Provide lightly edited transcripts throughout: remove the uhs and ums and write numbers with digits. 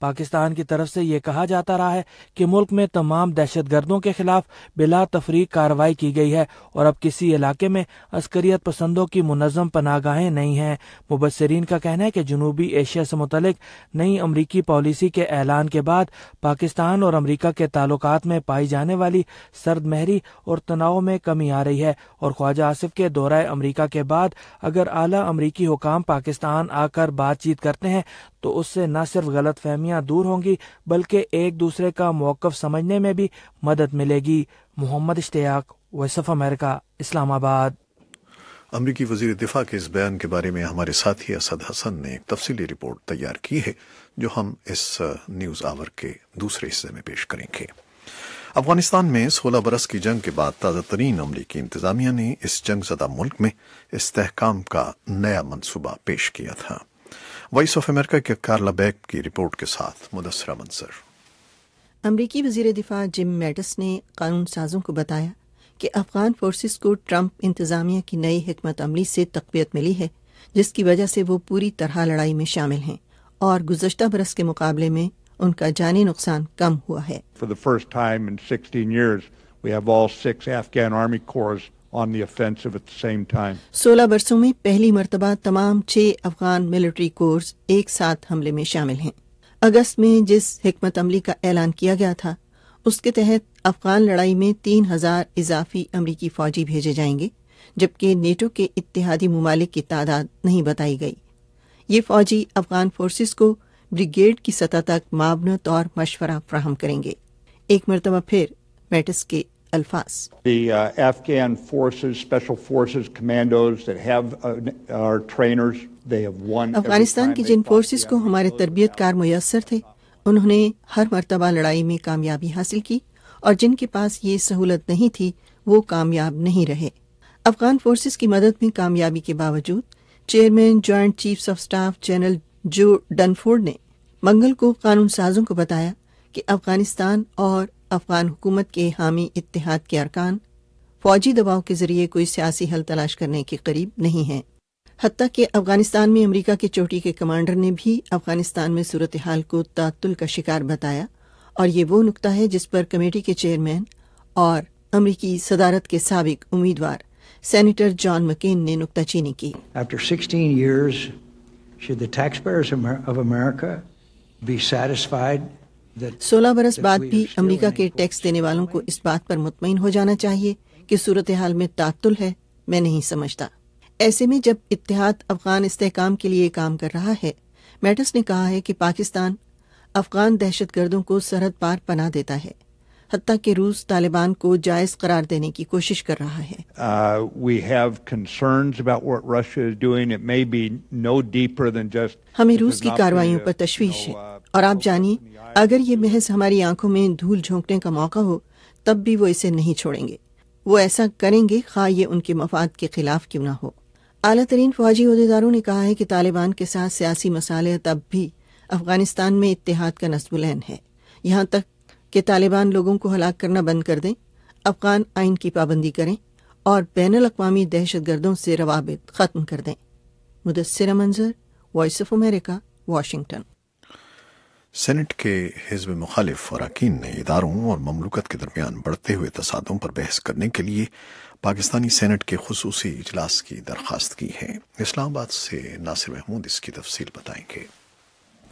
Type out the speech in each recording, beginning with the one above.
پاکستان کی طرف سے یہ کہا جاتا رہا ہے کہ ملک میں تمام دہشت گردوں کے خلاف بلا تفریق کارروائی کی گئی ہے اور اب کسی علاقے میں عسکریت پسندوں کی منظم پناہ گاہیں نہیں ہیں۔ مبصرین کا کہنا ہے کہ جنوبی ایشیا سے متعلق نئی امریکی پالیسی کے اعلان کے بعد پاکستان اور امریکہ کے تعلقات میں پائی جانے والی سرد مہری اور تناؤ میں کمی آ رہی ہے، اور خواجہ آصف کے دورہ امریکہ کے بعد اگر اعلیٰ امریکی حکام پاکستان آ کر بات چیت کرتے ہیں تو اس سے نہ صرف غلط فہمیاں دور ہوں گی بلکہ ایک دوسرے کا موقف سمجھنے میں بھی مدد ملے گی۔ محمد اشتیاق، وائس آف امریکہ، اسلام آباد۔ امریکی وزیر دفاع کے اس بیان کے بارے میں ہمارے ساتھی اسد حسن نے ایک تفصیلی رپورٹ تیار کی ہے جو ہم اس نیوز آور کے دوسرے حصے میں پیش کریں گے۔ افغانستان میں 16 برس کی جنگ کے بعد تازہ ترین امریکی انتظامیہ نے اس جنگ زدہ ملک میں استحکام کا نیا منصوبہ پیش کیا تھا۔ وائس آف امریکہ کے کارلا بیک کی رپورٹ کے ساتھ مدثرہ منصر۔ امریکی وزیر دفاع جم میٹس نے قانون سازوں کو بتایا کہ افغان فورسز کو ٹرمپ انتظامیہ کی نئی حکمت عملی سے تقویت ملی ہے، جس کی وجہ سے وہ پوری طرح لڑائی میں شامل ہیں اور گزشتہ برس کے مقابلے میں ان کا جانی نقصان کم ہوا ہے۔ For the first time in 16 years, we have all 6 Afghan Army Corps on the offensive at the same time. 16 برسوں میں پہلی مرتبہ تمام 6 افغان ملٹری کورز ایک ساتھ حملے میں شامل ہیں۔ اگست میں جس حکمت عملی کا اعلان کیا گیا تھا اس کے تحت افغان لڑائی میں 3000 اضافی امریکی فوجی بھیجے جائیں گے، جبکہ نیٹو کے اتحادی ممالک کی تعداد نہیں بتائی گئی۔ یہ فوجی افغان فورسز کو بریگیڈ کی سطح تک معاونت اور مشورہ فراہم کریں گے۔ ایک مرتبہ پھر میٹس کے الفاظ۔ The Afghan forces, special forces, commandos that have our trainers, they have won. Afghanistan کی جن فورسز کو ہمارے تربیت کار میسر تھے انہوں نے ہر مرتبہ لڑائی میں کامیابی حاصل کی، اور جن کے پاس یہ سہولت نہیں تھی وہ کامیاب نہیں رہے۔ افغان فورسز کی مدد میں کامیابی کے باوجود chairman joint chiefs of staff general جو ڈنفورڈ نے منگل کو قانون سازوں کو بتایا کہ افغانستان اور افغان حکومت کے حامی اتحاد کے ارکان فوجی دباؤ کے ذریعے کوئی سیاسی حل تلاش کرنے کے قریب نہیں ہیں۔ حتیٰ کہ افغانستان میں امریکہ کے چوٹی کے کمانڈر نے بھی افغانستان میں صورتحال کو تعطل کا شکار بتایا، اور یہ وہ نقطہ ہے جس پر کمیٹی کے چیئرمین اور امریکی صدارت کے سابق امیدوار سینیٹر جان مکین نے نکتہ چینی کی۔ After 16 years, should the taxpayers of America be satisfied that 16 برس بعد بھی امریکہ کے ٹیکس دینے والوں کو اس بات پر مطمئن ہو جانا چاہیے کہ صورتحال میں تعطل ہے؟ میں نہیں سمجھتا۔ ایسے میں جب اتحاد افغان استحکام کے لیے کام کر رہا ہے، میٹس نے کہا ہے کہ پاکستان افغان دہشت گردوں کو سرحد پار پناہ دیتا ہے، حتیٰ کہ روس طالبان کو جائز قرار دینے کی کوشش کر رہا ہے۔ We have concerns about what Russia is doing. It may be no deeper than just. ہمیں روس کی کارروائیوں پر تشویش ہے، اور آپ جانیے اگر یہ محض ہماری آنکھوں میں دھول جھونکنے کا موقع ہو تب بھی وہ اسے نہیں چھوڑیں گے۔ وہ ایسا کریں گے خواہ یہ ان کے مفاد کے خلاف کیوں نہ ہو۔ اعلیٰ ترین فوجی عہدیداروں نے کہا ہے کہ طالبان کے ساتھ سیاسی مصالحت اب بھی افغانستان میں اتحاد کا نصب العین ہے، یہاں تک کہ طالبان لوگوں کو ہلاک کرنا بند کر دیں، افغان آئین کی پابندی کریں اور بین الاقوامی دہشت گردوں سے روابط ختم کر دیں۔ Mudassira Manzar, Voice of America, Washington. Senate کے حزب مخالف اراکین نے اداروں اور مملکت کے درمیان بڑھتے ہوئے تصادم پر بحث کرنے کے لیے پاکستانی سینٹ کے خصوصی اجلاس کی درخواست کی ہے۔ اسلام آباد سے ناصر محمود اس کی تفصیل بتائیں گے۔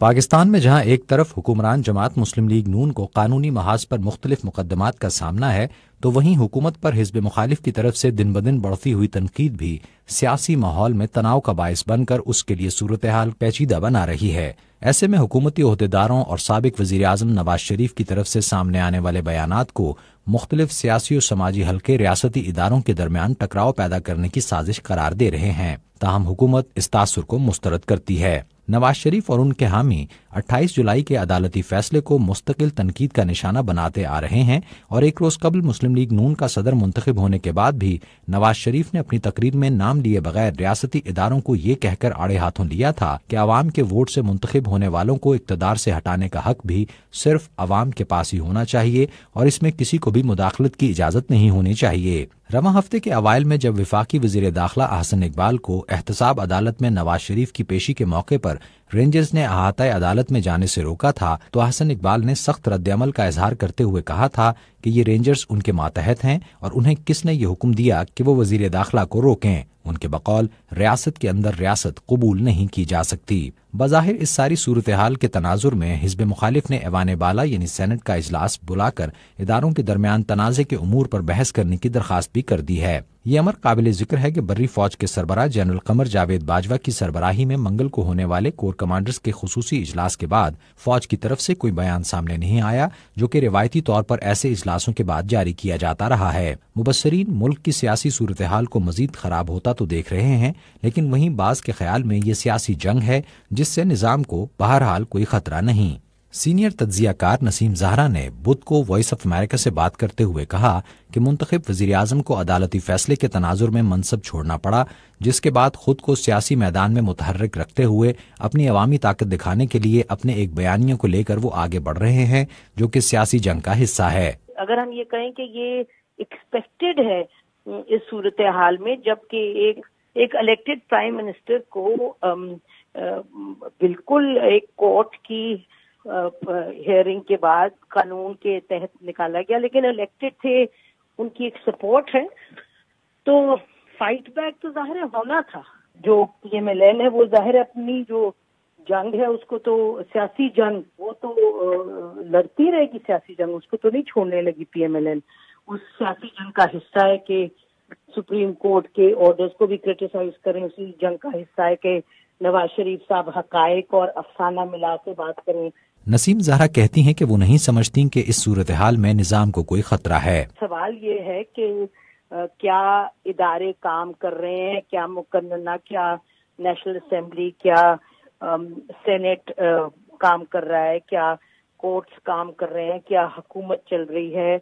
پاکستان میں جہاں ایک طرف حکمران جماعت مسلم لیگ نون کو قانونی محاذ پر مختلف مقدمات کا سامنا ہے، تو وہیں حکومت پر حزب مخالف کی طرف سے دن بدن بڑھتی ہوئی تنقید بھی سیاسی ماحول میں تناؤ کا باعث بن کر اس کے لیے صورتحال پیچیدہ بنا رہی ہے۔ ایسے میں حکومتی عہدیداروں اور سابق وزیر اعظم نواز شریف کی طرف سے سامنے آنے والے بیانات کو مختلف سیاسی و سماجی حلقے ریاستی اداروں کے درمیان ٹکراؤ پیدا کرنے کی سازش قرار دے رہے ہیں، تاہم حکومت اس تاثر کو مسترد کرتی ہے۔ نواز شریف اور ان کے حامی 28 جولائی کے عدالتی فیصلے کو مستقل تنقید کا نشانہ بناتے آ رہے ہیں، اور ایک روز قبل مسلم لیگ نون کا صدر منتخب ہونے کے بعد بھی نواز شریف نے اپنی تقریر میں نام لیے بغیر ریاستی اداروں کو یہ کہہ کر آڑے ہاتھوں لیا تھا کہ عوام کے ووٹ سے منتخب ہونے والوں کو اقتدار سے ہٹانے کا حق بھی صرف عوام کے پاس ہی ہونا چاہیے، اور اس میں کسی کو بھی مداخلت کی اجازت نہیں ہونی چاہیے۔ رواں ہفتے کے اوائل میں جب وفاقی وزیر داخلہ احسن اقبال کو احتساب عدالت میں نواز شریف کی پیشی کے موقع پر رینجرز نے احاطۂ عدالت میں جانے سے روکا تھا تو احسن اقبال نے سخت رد عمل کا اظہار کرتے ہوئے کہا تھا کہ یہ رینجرز ان کے ماتحت ہیں اور انہیں کس نے یہ حکم دیا کہ وہ وزیر داخلہ کو روکیں. ان کے بقول ریاست کے اندر ریاست قبول نہیں کی جا سکتی. بظاہر اس ساری صورتحال کے تناظر میں حزب مخالف نے ایوان بالا یعنی سینٹ کا اجلاس بلا کر اداروں کے درمیان تنازع کے امور پر بحث کرنے کی درخواست بھی کر دی ہے. یہ امر قابل ذکر ہے کہ بری فوج کے سربراہ جنرل قمر جاوید باجوہ کی سربراہی میں منگل کو ہونے والے کور کمانڈرز کے خصوصی اجلاس کے بعد فوج کی طرف سے کوئی بیان سامنے نہیں آیا، جو کہ روایتی طور پر ایسے اجلاسوں کے بعد جاری کیا جاتا رہا ہے. مبصرین ملک کی سیاسی صورتحال کو مزید خراب ہوتا تو دیکھ رہے ہیں، لیکن وہیں بعض کے خیال میں یہ سیاسی جنگ ہے جس سے نظام کو بہرحال کوئی خطرہ نہیں. سینئر تجزیہ کار نسیم زہرا نے بدھ کو وائس آف امریکہ سے بات کرتے ہوئے کہا کہ منتخب وزیر اعظم کو عدالتی فیصلے کے تناظر میں منصب چھوڑنا پڑا، جس کے بعد خود کو سیاسی میدان میں متحرک رکھتے ہوئے اپنی عوامی طاقت دکھانے کے لیے اپنے ایک بیانیے کو لے کر وہ آگے بڑھ رہے ہیں جو کہ سیاسی جنگ کا حصہ ہے. اگر ہم یہ کہیں کہ یہ ایکسپیکٹڈ ہے اس صورتحال میں، جبکہ ایک الیکٹڈ پرائم منسٹر کو بالکل ایک کورٹ کی ہیئرنگ کے بعد قانون کے تحت نکالا گیا، لیکن الیکٹڈ تھے، ان کی ایک سپورٹ ہے، تو فائٹ بیک تو ظاہر ہونا تھا. جو PMLN ہے وہ ظاہر اپنی جو جنگ ہے اس کو تو سیاسی جنگ وہ تو لڑتی رہے گی، سیاسی جنگ اس کو تو نہیں چھوڑنے لگی. PMLN اس سیاسی جنگ کا حصہ ہے کہ سپریم کورٹ کے آرڈرز کو بھی کرٹیسائز کریں، اسی جنگ کا حصہ ہے کہ نواز شریف صاحب حقائق اور افسانہ ملا کے بات کریں. نسیم زہرا کہتی ہیں کہ وہ نہیں سمجھتی کہ اس صورتحال میں نظام کو کوئی خطرہ ہے. سوال یہ ہے کہ کیا ادارے کام کر رہے ہیں، کیا مقننہ، کیا نیشنل اسمبلی، کیا سینٹ کام کر رہا ہے، کیا کورٹس کام کر رہے ہیں، کیا حکومت چل رہی ہے.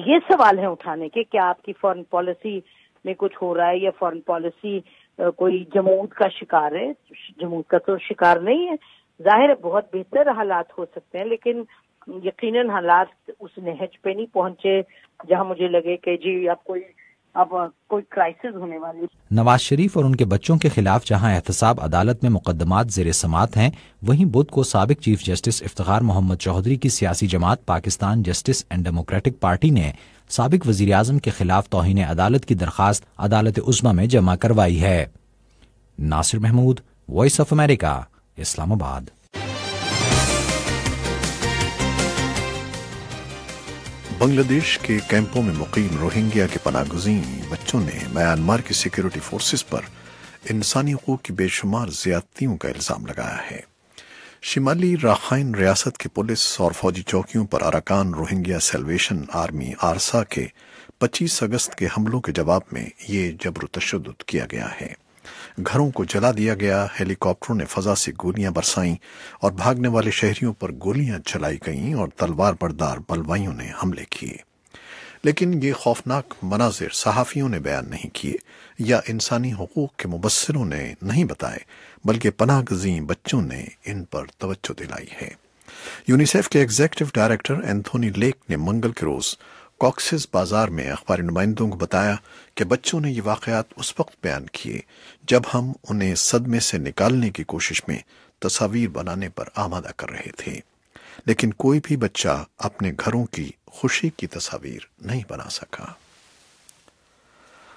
یہ سوال ہیں اٹھانے کے. کیا آپ کی فارن پالیسی میں کچھ ہو رہا ہے یا فارن پالیسی کوئی جمود کا شکار ہے؟ جمود کا تو شکار نہیں ہے. ظاہر ہے بہت بہتر حالات ہو سکتے ہیں، لیکن یقیناً حالات اس نہج پہ نہیں پہنچے جہاں مجھے لگے کہ جی اب کوئی کرائسس ہونے والی. نواز شریف اور ان کے بچوں کے خلاف جہاں احتساب عدالت میں مقدمات زیر سماعت ہیں، وہیں بدھ کو سابق چیف جسٹس افتخار محمد چودھری کی سیاسی جماعت Pakistan justice and democratic party نے سابق وزیر اعظم کے خلاف توہین عدالت کی درخواست عدالت عظمیٰ میں جمع کروائی ہے. ناصر محمود، وائس آف امریکہ، اسلام آباد. بنگلہ دیش کے کیمپوں میں مقیم روہنگیا کے پناہ گزین بچوں نے میانمار کی سیکیورٹی فورسز پر انسانی حقوق کی بے شمار زیادتیوں کا الزام لگایا ہے. شمالی راخائن ریاست کی پولیس اور فوجی چوکیوں پر اراکان روہنگیا سیلویشن آرمی آرسا کے 25 اگست کے حملوں کے جواب میں یہ جبر و تشدد کیا گیا ہے. گھروں کو جلا دیا گیا، ہیلی کاپٹروں نے فضا سے گولیاں برسائیں اور بھاگنے والے شہریوں پر گولیاں چلائی گئیں اور تلوار بردار بلوائیوں نے حملے کیے. لیکن یہ خوفناک مناظر صحافیوں نے بیان نہیں کیے یا انسانی حقوق کے مبصروں نے نہیں بتائے، بلکہ پناہ گزین بچوں نے ان پر توجہ دلائی ہے. یونیسیف کے ایگزیکٹو ڈائریکٹر اینتھونی لیک نے منگل کے روز کاکسس بازار میں اخباری نمائندوں کو بتایا کہ بچوں نے یہ واقعات اس وقت بیان کیے جب ہم انہیں صدمے سے نکالنے کی کوشش میں تصاویر بنانے پر آمادہ کر رہے تھے، لیکن کوئی بھی بچہ اپنے گھروں کی خوشی کی تصاویر نہیں بنا سکا.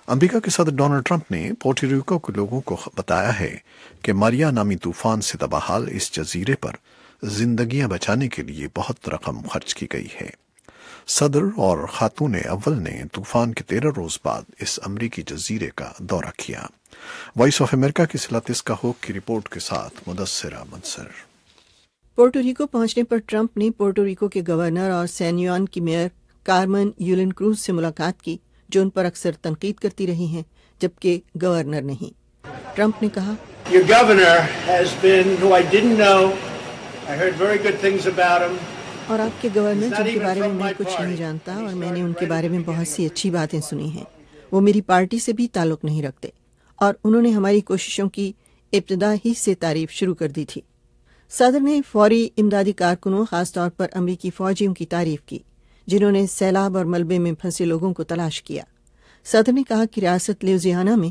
امریکہ کے صدر ڈونلڈ ٹرمپ نے پورٹوریکو کے لوگوں کو بتایا ہے کہ ماریا نامی طوفان سے تباہ اس جزیرے پر زندگیاں بچانے کے لیے بہت رقم خرچ کی گئی ہے. صدر اور خاتون اول نے طوفان کے 13 روز بعد اس امریکی جزیرے کا دورہ کیا. وائس آف امریکہ کی سلاتسکا ہوک کی رپورٹ کے ساتھ مدثرہ منصر. پورٹوریکو پہنچنے پر ٹرمپ نے پورٹوریکو کے گورنر اور سین یوان کی میئر کارمن یولن کروز سے ملاقات کی، جو ان پر اکثر تنقید کرتی رہی ہیں جبکہ گورنر نہیں. ٹرمپ نے کہا Your governor has been who I didn't know. I heard very good things about him. اور آپ کے گورنر جن کے بارے میں کچھ نہیں جانتا اور میں نے ان کے بارے میں بہت سی اچھی باتیں سنی ہیں، وہ میری پارٹی سے بھی تعلق نہیں رکھتے اور انہوں نے ہماری کوششوں کی ابتدا ہی سے تعریف شروع کر دی تھی. صدر نے فوری امدادی کارکنوں، خاص طور پر امریکی فوجیوں کی تعریف کی جنہوں نے سیلاب اور ملبے میں پھنسے لوگوں کو تلاش کیا. صدر نے کہا کہ ریاست لیوزیانا میں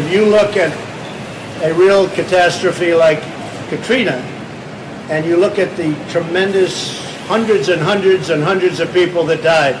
If you look at a real catastrophe like Katrina, and you look at the tremendous hundreds and hundreds and hundreds of people that died,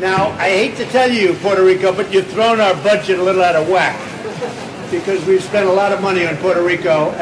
Now, I hate to tell you, Puerto Rico, but you've thrown our budget a little out of whack because we've spent a lot of money on Puerto Rico,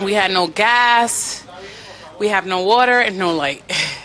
We had no gas, we have no water and no light.